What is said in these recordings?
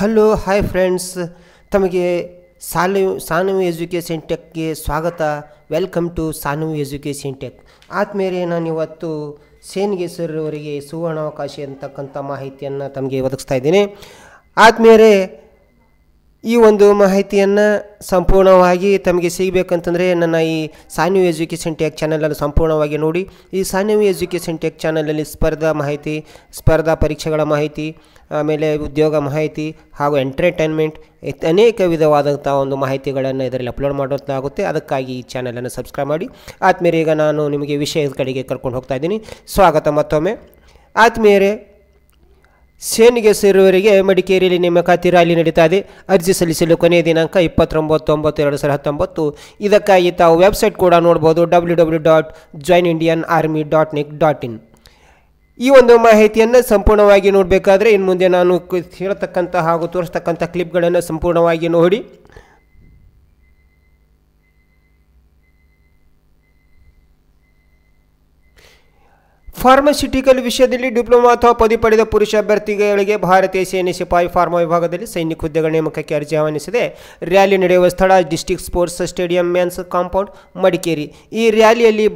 Hello hi friends, ತಮಗೆ Saanvi education ಟೆಕ್ಗೆ ಸ್ವಾಗತ. Welcome to Sanvi education tech. ಆದಮೇಲೆ ನಾನು ಇವತ್ತು ಸೇನ್ಗೆ ಸರ್ ಅವರಿಗೆ ಸುವರ್ಣಾವಕಾಶ ಅಂತಕ್ಕಂಥ ಮಾಹಿತಿಯನ್ನು ತಮಗೆ ಒದಗಿಸ್ತಾ ಇದ್ದೀನಿ. ಆದಮೇಲೆ ಈ ಒಂದು ಮಾಹಿತಿಯನ್ನು ಸಂಪೂರ್ಣವಾಗಿ ತಮಗೆ ಸಿಗಬೇಕಂತಂದರೆ ನನ್ನ ಈ ಸಾನ್ವಿ ಎಜುಕೇಷನ್ ಟೆಕ್ ಚಾನಲನ್ನು ಸಂಪೂರ್ಣವಾಗಿ ನೋಡಿ. ಈ ಸಾನ್ವಿ ಎಜುಕೇಷನ್ ಟೆಕ್ ಚಾನಲಲ್ಲಿ ಸ್ಪರ್ಧಾ ಮಾಹಿತಿ, ಸ್ಪರ್ಧಾ ಪರೀಕ್ಷೆಗಳ ಮಾಹಿತಿ, ಆಮೇಲೆ ಉದ್ಯೋಗ ಮಾಹಿತಿ ಹಾಗೂ ಎಂಟರ್ಟೈನ್ಮೆಂಟ್ ಅನೇಕ ವಿಧವಾದಂಥ ಒಂದು ಮಾಹಿತಿಗಳನ್ನು ಇದರಲ್ಲಿ ಅಪ್ಲೋಡ್ ಮಾಡೋದಾಗುತ್ತೆ. ಅದಕ್ಕಾಗಿ ಈ ಚಾನಲನ್ನು ಸಬ್ಸ್ಕ್ರೈಬ್ ಮಾಡಿ. ಆದಮೇಲೆ ಈಗ ನಾನು ನಿಮಗೆ ವಿಷಯದ ಕಡೆಗೆ ಕರ್ಕೊಂಡು ಹೋಗ್ತಾ ಇದ್ದೀನಿ. ಸ್ವಾಗತ ಮತ್ತೊಮ್ಮೆ. ಆದಮೇಲೆ ಸೇನ್ಗೆ ಸೇರುವವರಿಗೆ ಮಡಿಕೇರಿಯಲ್ಲಿ ನೇಮಕಾತಿ ರ್ಯಾಲಿ ನಡೀತಾ ಇದೆ. ಅರ್ಜಿ ಸಲ್ಲಿಸಲು ಕೊನೆಯ ದಿನಾಂಕ 29/9/2019. ಇದಕ್ಕಾಗಿ ತಾವು ವೆಬ್ಸೈಟ್ ಕೂಡ ನೋಡ್ಬೋದು, www.joinindianarmy.nic.in. ಈ ಒಂದು ಮಾಹಿತಿಯನ್ನು ಸಂಪೂರ್ಣವಾಗಿ ನೋಡಬೇಕಾದ್ರೆ ಇನ್ನು ಮುಂದೆ ನಾನು ಹೇಳ್ತಕ್ಕಂಥ ಹಾಗೂ ತೋರಿಸ್ತಕ್ಕಂಥ ಕ್ಲಿಪ್ಗಳನ್ನು ಸಂಪೂರ್ಣವಾಗಿ ನೋಡಿ. ಫಾರ್ಮಾಸ್ಯೂಟಿಕಲ್ ವಿಷಯದಲ್ಲಿ ಡಿಪ್ಲೊಮಾ ಅಥವಾ ಪದವಿ ಪಡೆದ ಪುರುಷ ಅಭ್ಯರ್ಥಿಗಳಿಗೆ ಭಾರತೀಯ ಸೇನೆ ಸಿಪಾಯಿ ಫಾರ್ಮಾ ವಿಭಾಗದಲ್ಲಿ ಸೈನಿಕ ಹುದ್ದೆಗಳ ನೇಮಕಕ್ಕೆ ಅರ್ಜಿ ಆಹ್ವಾನಿಸಿದೆ. ರ್ಯಾಲಿ ನಡೆಯುವ ಸ್ಥಳ district sports stadium men's compound, Madikeri. ಈ ರ್ಯಾಲಿಯಲ್ಲಿ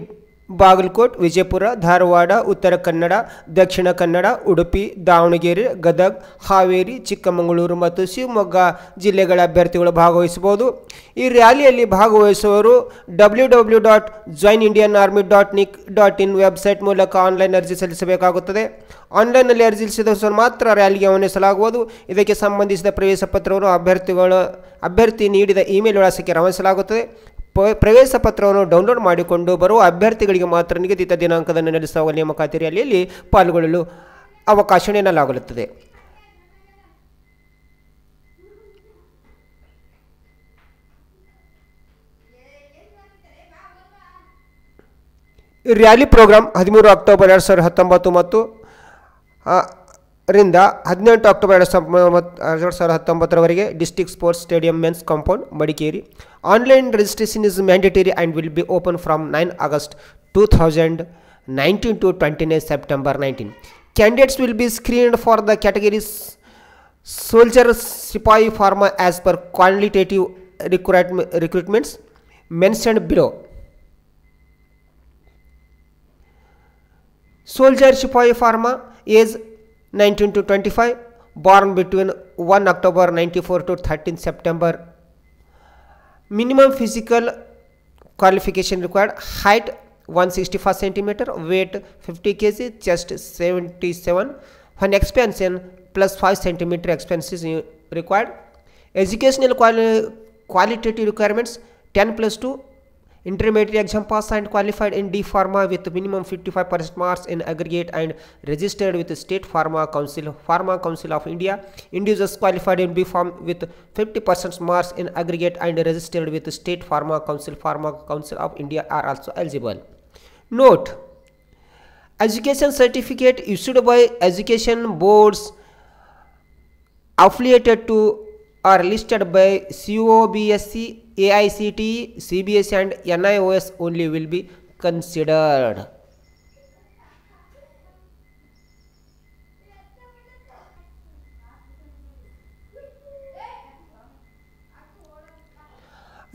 ಬಾಗಲಕೋಟ್, ವಿಜಯಪುರ, ಧಾರವಾಡ, ಉತ್ತರ ಕನ್ನಡ, ದಕ್ಷಿಣ ಕನ್ನಡ, ಉಡುಪಿ, ದಾವಣಗೆರೆ, ಗದಗ, ಹಾವೇರಿ, ಚಿಕ್ಕಮಗಳೂರು ಮತ್ತು ಶಿವಮೊಗ್ಗ ಜಿಲ್ಲೆಗಳ ಅಭ್ಯರ್ಥಿಗಳು ಭಾಗವಹಿಸಬಹುದು. ಈ ರ್ಯಾಲಿಯಲ್ಲಿ ಭಾಗವಹಿಸುವವರು www.joinindianarmy.nic.in ವೆಬ್ಸೈಟ್ ಮೂಲಕ ಆನ್ಲೈನ್ ಅರ್ಜಿ ಸಲ್ಲಿಸಬೇಕಾಗುತ್ತದೆ. ಆನ್ಲೈನ್ನಲ್ಲಿ ಅರ್ಜಿ ಸಲ್ಲಿಸಿದವರು ಮಾತ್ರ ರ್ಯಾಲಿಗೆ ಆಹ್ವಾನಿಸಲಾಗುವುದು. ಇದಕ್ಕೆ ಸಂಬಂಧಿಸಿದ ಪ್ರವೇಶ ಪತ್ರವನ್ನು ಅಭ್ಯರ್ಥಿ ನೀಡಿದ ಇಮೇಲ್ ವಿಳಾಸಕ್ಕೆ ರವಾನಿಸಲಾಗುತ್ತದೆ. ಪ್ರವೇಶ ಪತ್ರವನ್ನು ಡೌನ್ಲೋಡ್ ಮಾಡಿಕೊಂಡು ಬರುವ ಅಭ್ಯರ್ಥಿಗಳಿಗೆ ಮಾತ್ರ ನಿಗದಿತ ದಿನಾಂಕದಲ್ಲಿ ನಡೆಸುವ ನೇಮಕಾತಿ ರ್ಯಾಲಿಯಲ್ಲಿ ಪಾಲ್ಗೊಳ್ಳಲು ಅವಕಾಶ ನೀಡಲಾಗುತ್ತದೆ. ರ್ಯಾಲಿ ಪ್ರೋಗ್ರಾಂ 13 ಅಕ್ಟೋಬರ್ 2019 ಮತ್ತು ರಿಂದ 18 October 2019 district sports stadium men's compound, Madikeri. Online registration is mandatory and will be open from 9 August 2019 to 29 September 19. Candidates will be screened for the categories soldier, Sipayi, Pharma as per qualitative recruitments mentioned below. Soldier, Sipayi, Pharma, age 19 to 25, born between 1 October 94 to 13 September. Minimum physical qualification required: height 165 cm, weight 50 kg, chest 77. When expansion plus 5 cm expansion is required. Educational qualitative requirements: 10+2, intermediate exam pass and qualified in D Pharma with minimum 55% marks in aggregate and registered with the State Pharma Council of India. Individuals qualified in B Pharm with 50% marks in aggregate and registered with the State Pharma Council of India are also eligible. Note: education certificate issued by education boards affiliated to are listed by COBSC, AICTE, CBSE and NIOS only will be considered.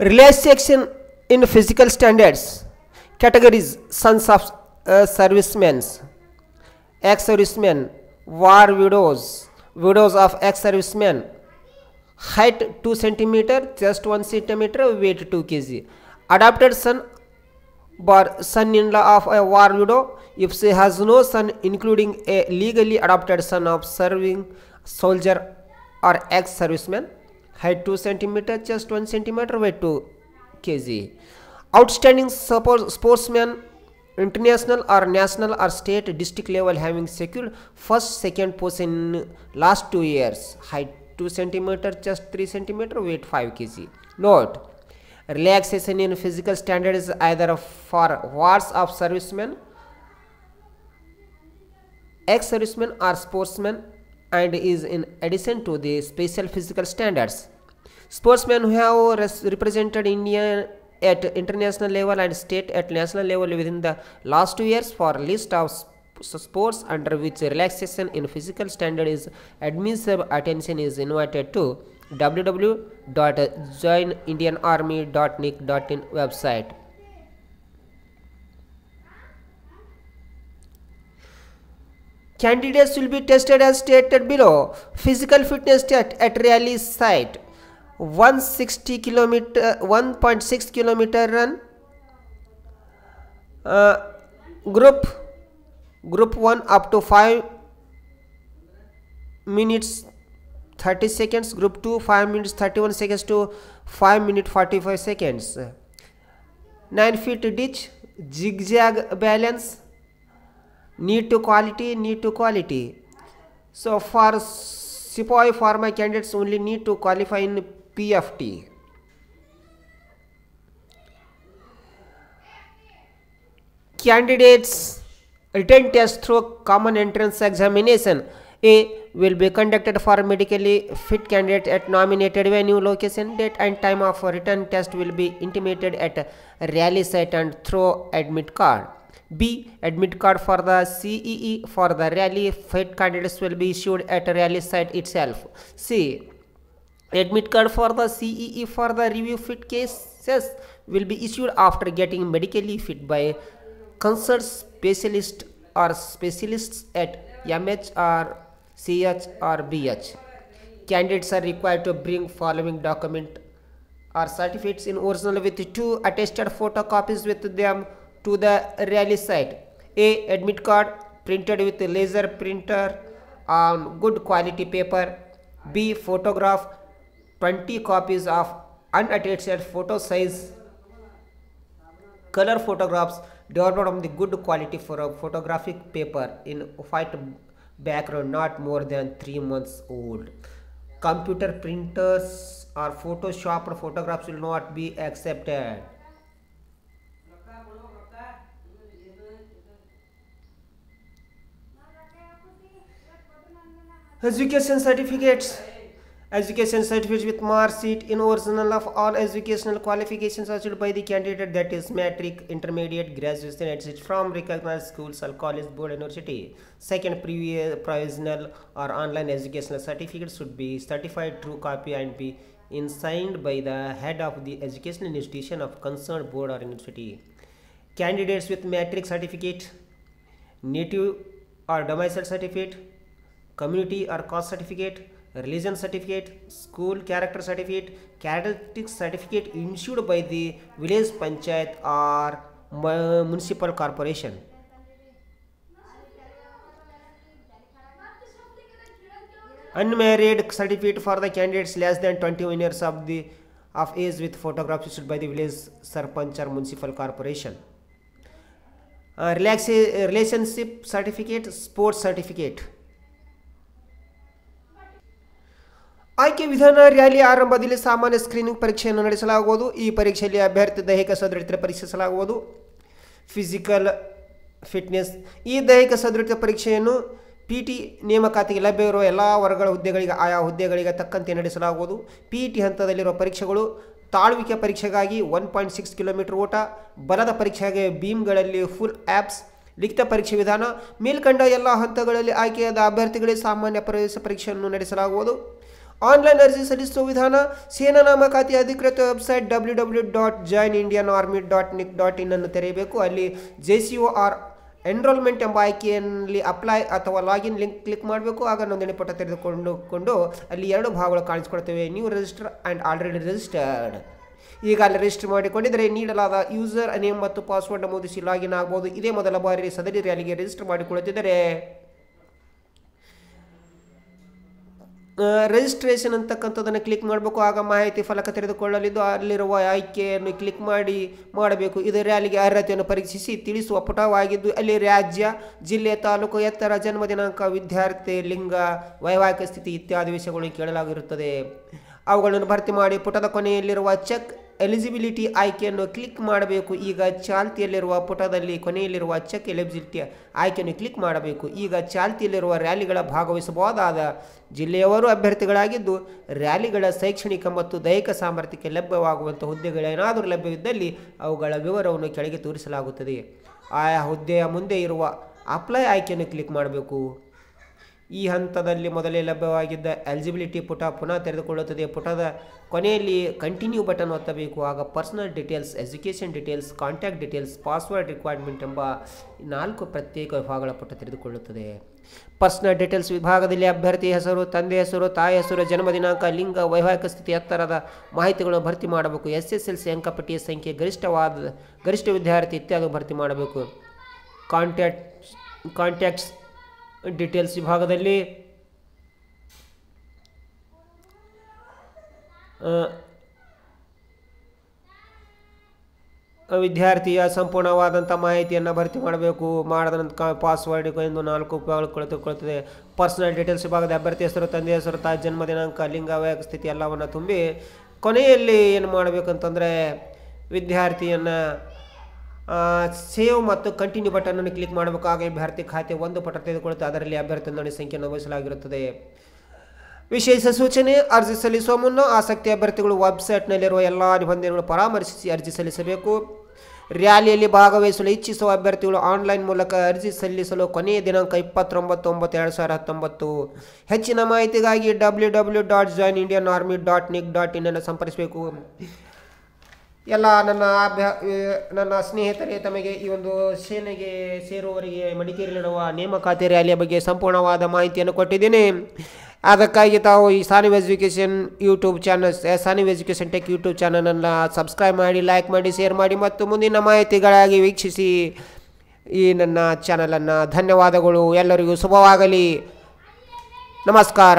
Relaxation in physical standards. Categories: sons of servicemen, ex-servicemen, war widows, widows of ex-servicemen. Height 2 cm, chest 1 cm, weight 2 kg. Adopted son or son-in-law of a war widow if she has no son, including a legally adopted son of serving soldier or ex-serviceman. Height 2 cm, chest 1 cm, weight 2 kg. Outstanding sportsman, international or national or state district level, having secured first, second position in last 2 years. Height 2 cm, chest 3 cm, weight 5 kg. Note: relaxation in physical standard is either for wards of servicemen, ex-servicemen or sportsmen and is in addition to the special physical standards. Sportsmen who have represented India at international level and state at national level within the last 2 years for list of sports under which relaxation in physical standard is admissible, attention is invited to www.joinindianarmy.nic.in website. Candidates will be tested as stated below. Physical fitness test at rally site. 1.6 kilometer run. Group 1 up to 5 minutes 30 seconds. Group 2 5 minutes 31 seconds to 5 minutes 45 seconds. 9 feet ditch, zigzag balance. Need to quality. So for Sipayi Pharma candidates only need to qualify in PFT. Candidates written test through common entrance examination A will be conducted for medically fit candidates at nominated venue, location, date and time of written test will be intimated at rally site and through admit card. B. Admit card for the CEE for the rally fit candidates will be issued at rally site itself. C. Admit card for the CEE for the review fit cases will be issued after getting medically fit by concerned specialist or specialists at MH or CH or BH. Candidates are required to bring following document or certificates in original with 2 attested photocopies with them to the rally site. A. Admit card printed with laser printer on good quality paper. B. Photograph 20 copies of unattested photo size color photographs developed from the good quality for a photographic paper in white background not more than 3 months old. Computer printers or photoshopped photographs will not be accepted. Education certificates. Education certificates with mark sheet in original of all educational qualifications achieved by the candidate, that is matric, intermediate, graduation, etc. from recognized schools or college, board, university. Second, provisional or online educational certificate should be certified true copy and be signed by the head of the educational institution of concerned board or university. Candidates with matric certificate, native or domicile certificate, community or caste certificate, religion certificate, school character certificate, characteristic certificate issued by the village panchayat or municipal corporation. Unmarried certificate for the candidates less than 21 years of age with photographs issued by the village sarpanch or municipal corporation. Relationship certificate, sports certificate. ಆಯ್ಕೆ ವಿಧಾನ rally ಆರಂಭದಲ್ಲಿ ಸಾಮಾನ್ಯ screening ಪರೀಕ್ಷೆಯನ್ನು ನಡೆಸಲಾಗುವುದು. ಈ ಪರೀಕ್ಷೆಯಲ್ಲಿ ಅಭ್ಯರ್ಥಿ ದೈಹಿಕ ಸದೃಢತೆ ಪರೀಕ್ಷಿಸಲಾಗುವುದು. Physical fitness. ಈ ದೈಹಿಕ ಸದೃಢತೆ ಪರೀಕ್ಷೆಯನ್ನು PT ನೇಮಕಾತಿಗೆ ಲಭ್ಯವಿರುವ ಎಲ್ಲ ವರ್ಗಗಳ ಹುದ್ದೆಗಳಿಗೆ ಆಯಾ ಹುದ್ದೆಗಳಿಗೆ ತಕ್ಕಂತೆ ನಡೆಸಲಾಗುವುದು. PT ಹಂತದಲ್ಲಿರುವ ಪರೀಕ್ಷೆಗಳು ತಾಳ್ವಿಕೆ ಪರೀಕ್ಷೆಗಾಗಿ 1.6 ಕಿಲೋಮೀಟರ್ ಓಟ, ಬಲದ ಪರೀಕ್ಷೆಗೆ ಬೀಮ್ಗಳಲ್ಲಿ ಫುಲ್ ಆ್ಯಪ್ಸ್. ಲಿಖಿತ ಪರೀಕ್ಷೆ ವಿಧಾನ. ಮೇಲ್ಕಂಡ ಎಲ್ಲ ಹಂತಗಳಲ್ಲಿ ಆಯ್ಕೆಯಾದ ಅಭ್ಯರ್ಥಿಗಳಿಗೆ ಸಾಮಾನ್ಯ ಪ್ರವೇಶ ಪರೀಕ್ಷೆಯನ್ನು ನಡೆಸಲಾಗುವುದು. ಆನ್ಲೈನ್ ಅರ್ಜಿ ಸಲ್ಲಿಸುವ ವಿಧಾನ. ಸೇನಾ ನೇಮಕಾತಿ ಅಧಿಕೃತ ವೆಬ್ಸೈಟ್ www.joinindianarmy.nic.in ಅನ್ನು ತೆರೆಯಬೇಕು. ಅಲ್ಲಿ JCO ಆರ್ ಎನ್ರೋಲ್ಮೆಂಟ್ ಎಂಬ ಆಯ್ಕೆಯಲ್ಲಿ ಅಪ್ಲೈ ಅಥವಾ ಲಾಗಿನ್ ಲಿಂಕ್ ಕ್ಲಿಕ್ ಮಾಡಬೇಕು. ಆಗ ನೋಂದಣಿ ಪುಟ ತೆರೆದುಕೊಂಡು ಅಲ್ಲಿ 2 ಭಾಗಗಳು ಕಾಣಿಸಿಕೊಳ್ತವೆ, new register and already registered. ಈಗ ಅಲ್ಲಿ ರಿಜಿಸ್ಟರ್ ಮಾಡಿಕೊಂಡಿದ್ದರೆ ನೀಡಲಾದ ಯೂಸರ್ ನೇಮ್ ಮತ್ತು ಪಾಸ್ವರ್ಡ್ ನಮೂದಿಸಿ ಲಾಗಿನ್ ಆಗ್ಬೋದು. ಇದೇ ಮೊದಲ ಬಾರಿ ಸದರಿ ರ್ಯಾಲಿಗೆ ರಿಜಿಸ್ಟರ್ ಮಾಡಿಕೊಳ್ಳುತ್ತಿದ್ದರೆ ರಿಜಿಸ್ಟ್ರೇಷನ್ ಅಂತಕ್ಕಂಥದ್ದನ್ನು ಕ್ಲಿಕ್ ಮಾಡಬೇಕು. ಆಗ ಮಾಹಿತಿ ಫಲಕ ತೆರೆದುಕೊಳ್ಳಲಿದ್ದು ಅಲ್ಲಿರುವ ಆಯ್ಕೆಯನ್ನು ಕ್ಲಿಕ್ ಮಾಡಬೇಕು. ಇದು ರ್ಯಾಲಿಗೆ ಅರ್ಹತೆಯನ್ನು ಪರೀಕ್ಷಿಸಿ ತಿಳಿಸುವ ಪುಟವಾಗಿದ್ದು ಅಲ್ಲಿ ರಾಜ್ಯ, ಜಿಲ್ಲೆ, ತಾಲೂಕು, ಎತ್ತರ, ಜನ್ಮ ದಿನಾಂಕ, ವಿದ್ಯಾರ್ಥಿ ಲಿಂಗ, ವೈವಾಹಿಕ ಸ್ಥಿತಿ ಇತ್ಯಾದಿ ವಿಷಯಗಳನ್ನು ಕೇಳಲಾಗಿರುತ್ತದೆ. ಅವುಗಳನ್ನು ಭರ್ತಿ ಮಾಡಿ ಪುಟದ ಕೊನೆಯಲ್ಲಿರುವ ಚೆಕ್ ಎಲಿಜಿಬಿಲಿಟಿ ಆಯ್ಕೆಯನ್ನು ಕ್ಲಿಕ್ ಮಾಡಬೇಕು. ಈಗ ಚಾಲ್ತಿಯಲ್ಲಿರುವ ಪುಟದಲ್ಲಿ ಕೊನೆಯಲ್ಲಿರುವ ಚೆಕ್ ಎಲಿಜಿಬಿಲಿಟಿ ಆಯ್ಕೆಯನ್ನು ಕ್ಲಿಕ್ ಮಾಡಬೇಕು. ಈಗ ಚಾಲ್ತಿಯಲ್ಲಿರುವ ರ್ಯಾಲಿಗಳ ಭಾಗವಹಿಸಬಹುದಾದ ಜಿಲ್ಲೆಯವರು ಅಭ್ಯರ್ಥಿಗಳಾಗಿದ್ದು ರ್ಯಾಲಿಗಳ ಶೈಕ್ಷಣಿಕ ಮತ್ತು ದೈಹಿಕ ಸಾಮರ್ಥ್ಯಕ್ಕೆ ಲಭ್ಯವಾಗುವಂಥ ಹುದ್ದೆಗಳೇನಾದರೂ ಲಭ್ಯವಿದ್ದಲ್ಲಿ ಅವುಗಳ ವಿವರವನ್ನು ಕೆಳಗೆ ತೋರಿಸಲಾಗುತ್ತದೆ. ಆಯಾ ಹುದ್ದೆಯ ಮುಂದೆ ಇರುವ ಅಪ್ಲೈ ಆಯ್ಕೆಯನ್ನು ಕ್ಲಿಕ್ ಮಾಡಬೇಕು. ಈ ಹಂತದಲ್ಲಿ ಮೊದಲೇ ಲಭ್ಯವಾಗಿದ್ದ ಎಲಿಜಿಬಿಲಿಟಿ ಪುಟ ಪುನಃ ತೆರೆದುಕೊಳ್ಳುತ್ತದೆ. ಪುಟದ ಕೊನೆಯಲ್ಲಿ ಕಂಟಿನ್ಯೂ ಬಟನ್ ಒತ್ತಬೇಕು. ಆಗ personal details, education details, contact details, password requirement ಎಂಬ 4 ಪ್ರತ್ಯೇಕ ವಿಭಾಗಗಳ ಪುಟ ತೆರೆದುಕೊಳ್ಳುತ್ತದೆ. ಪರ್ಸನಲ್ ಡೀಟೇಲ್ಸ್ ವಿಭಾಗದಲ್ಲಿ ಅಭ್ಯರ್ಥಿ ಹೆಸರು, ತಂದೆ ಹೆಸರು, ತಾಯಿ ಹೆಸರು, ಜನ್ಮ ದಿನಾಂಕ, ಲಿಂಗ, ವೈವಾಹಿಕ ಸ್ಥಿತಿ, ಎತ್ತರದ ಮಾಹಿತಿಗಳನ್ನು ಭರ್ತಿ ಮಾಡಬೇಕು. SSLC ಅಂಕಪಟ್ಟಿಯ ಸಂಖ್ಯೆ, ಗರಿಷ್ಠ ವಿದ್ಯಾರ್ಥಿ ಇತ್ಯಾದಿ ಭರ್ತಿ ಮಾಡಬೇಕು. ಕಾಂಟ್ಯಾಕ್ಟ್ಸ್ ಡೀಟೇಲ್ಸ್ ವಿಭಾಗದಲ್ಲಿ ವಿದ್ಯಾರ್ಥಿಯ ಸಂಪೂರ್ಣವಾದಂಥ ಮಾಹಿತಿಯನ್ನು ಭರ್ತಿ ಮಾಡಬೇಕು. ಮಾಡಿದ ನಂತರ ಪಾಸ್ವರ್ಡ್ ಎಂದು 4 ವಿಭಾಗಗಳು ಕುಳಿತುಕೊಳ್ಳುತ್ತದೆ. ಪರ್ಸನಲ್ ಡೀಟೇಲ್ಸ್ ವಿಭಾಗದ ಅಭ್ಯರ್ಥಿ ಹೆಸರು, ತಂದೆ ಹೆಸರು, ತಾಯಿ ಜನ್ಮ ದಿನಾಂಕ, ಲಿಂಗ, ವೈವಾಹಿಕ ಸ್ಥಿತಿ ಎಲ್ಲವನ್ನು ತುಂಬಿ ಕೊನೆಯಲ್ಲಿ ಏನು ಮಾಡಬೇಕಂತಂದರೆ ವಿದ್ಯಾರ್ಥಿಯನ್ನು ಸೇವ್ ಮತ್ತು ಕಂಟಿನ್ಯೂ ಬಟನನ್ನು ಕ್ಲಿಕ್ ಮಾಡಬೇಕು. ಆಗ ಅಭ್ಯರ್ಥಿ ಖಾತೆ 1 ಪುಟ ತೆಗೆದುಕೊಳ್ಳುತ್ತೆ. ಅದರಲ್ಲಿ ಅಭ್ಯರ್ಥಿ ನೋಂದಣಿ ಸಂಖ್ಯೆಯನ್ನು ವಹಿಸಲಾಗಿರುತ್ತದೆ. ವಿಶೇಷ ಸೂಚನೆ: ಅರ್ಜಿ ಸಲ್ಲಿಸುವ ಮುನ್ನ ಆಸಕ್ತಿ ಅಭ್ಯರ್ಥಿಗಳು ವೆಬ್ಸೈಟ್ನಲ್ಲಿರುವ ಎಲ್ಲ ನಿಬಂಧನೆಗಳನ್ನು ಪರಾಮರ್ಶಿಸಿ ಅರ್ಜಿ ಸಲ್ಲಿಸಬೇಕು. ರ್ಯಾಲಿಯಲ್ಲಿ ಭಾಗವಹಿಸಲು ಇಚ್ಛಿಸುವ ಅಭ್ಯರ್ಥಿಗಳು ಆನ್ಲೈನ್ ಮೂಲಕ ಅರ್ಜಿ ಸಲ್ಲಿಸಲು ಕೊನೆಯ ದಿನಾಂಕ 29/9/2019. ಹೆಚ್ಚಿನ ಮಾಹಿತಿಗಾಗಿ www.joinindianarmy.nic.in ಅನ್ನು ಸಂಪರ್ಕಿಸಬೇಕು. ಎಲ್ಲ ನನ್ನ ಸ್ನೇಹಿತರೆ, ತಮಗೆ ಈ ಒಂದು ಸೇನೆಗೆ ಸೇರುವವರಿಗೆ ಮಡಿಕೇರಿಯಲ್ಲಿರುವ ನೇಮಕಾತಿ ರ್ಯಾಲಿಯ ಬಗ್ಗೆ ಸಂಪೂರ್ಣವಾದ ಮಾಹಿತಿಯನ್ನು ಕೊಟ್ಟಿದ್ದೀನಿ. ಅದಕ್ಕಾಗಿ ತಾವು ಈ Sanvi education YouTube channel, Sanvi education tech YouTube ಚಾನಲನ್ನು ಸಬ್ಸ್ಕ್ರೈಬ್ ಮಾಡಿ, ಲೈಕ್ ಮಾಡಿ, ಶೇರ್ ಮಾಡಿ ಮತ್ತು ಮುಂದಿನ ಮಾಹಿತಿಗಳಾಗಿ ವೀಕ್ಷಿಸಿ ಈ ನನ್ನ ಚಾನಲನ್ನು. ಧನ್ಯವಾದಗಳು. ಎಲ್ಲರಿಗೂ ಶುಭವಾಗಲಿ. ನಮಸ್ಕಾರ.